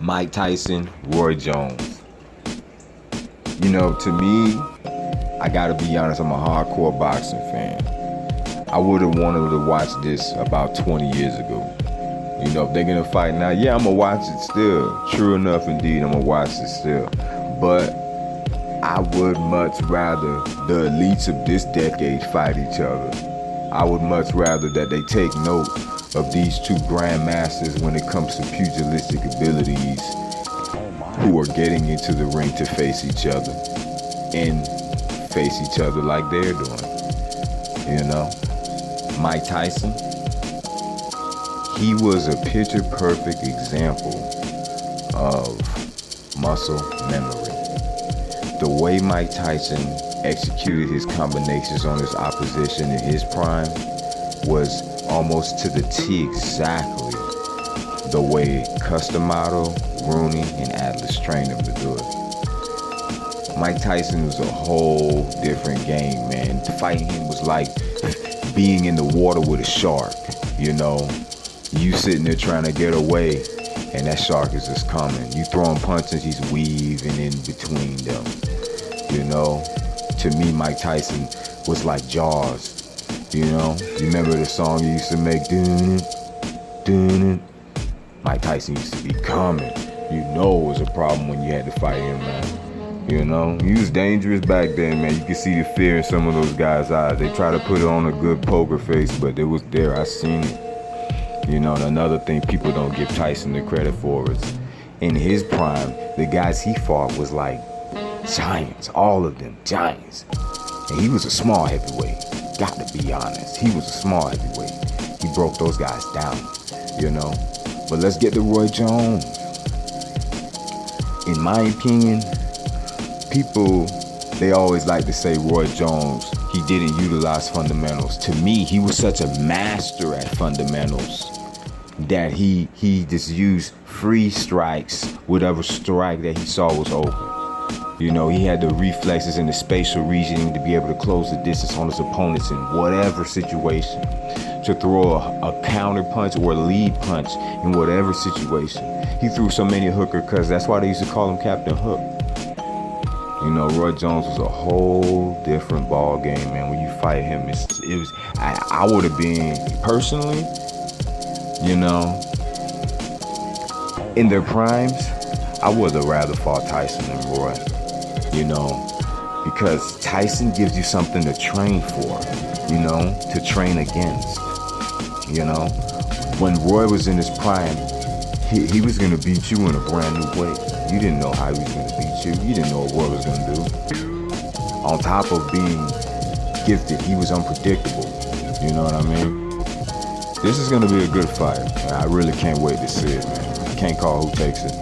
Mike Tyson, Roy Jones. You know, to me, I gotta be honest, I'm a hardcore boxing fan. I would have wanted to watch this about 20 years ago. You know, if they're gonna fight now, yeah, I'm gonna watch it still. True enough, indeed, I'm gonna watch it still. But I would much rather the elites of this decade fight each other. I would much rather that they take note of these two grandmasters when it comes to pugilistic abilities, who are getting into the ring to face each other and face each other like they're doing. You know, Mike Tyson, he was a picture-perfect example of muscle memory. The way Mike Tyson executed his combinations on his opposition in his prime was almost to the T exactly the way Customato, Rooney, and Atlas trained him to do it. Mike Tyson was a whole different game, man. Fighting him was like being in the water with a shark, you know? You sitting there trying to get away, and that shark is just coming. You throwing punches, he's weaving in between them. You know, to me, Mike Tyson was like Jaws. You know, you remember the song you used to make, dun dun. Mike Tyson used to be coming. You know it was a problem when you had to fight him, man. You know, he was dangerous back then, man. You could see the fear in some of those guys' eyes. They try to put on a good poker face, but it was there. I seen it. You know, and another thing people don't give Tyson the credit for is, in his prime, the guys he fought was like giants, all of them giants. And he was a small heavyweight, got to be honest. He was a small heavyweight. He broke those guys down, you know. But let's get to Roy Jones. In my opinion, people, they always like to say Roy Jones, he didn't utilize fundamentals. To me, he was such a master at fundamentals that he just used free strikes, whatever strike that he saw was open. You know, he had the reflexes and the spatial reasoning to be able to close the distance on his opponents in whatever situation, to throw a counter punch or a lead punch in whatever situation. He threw so many hooker cuts, that's why they used to call him Captain Hook. You know, Roy Jones was a whole different ball game, man. When you fight him, I would have been, personally, you know, in their primes, I would have rather fought Tyson than Roy, you know, because Tyson gives you something to train for, you know, to train against, you know. When Roy was in his prime, he was going to beat you in a brand new way. You didn't know how he was going to beat you. You didn't know what Roy was going to do. On top of being gifted, he was unpredictable. You know what I mean? This is going to be a good fight. I really can't wait to see it, man. I can't call who takes it.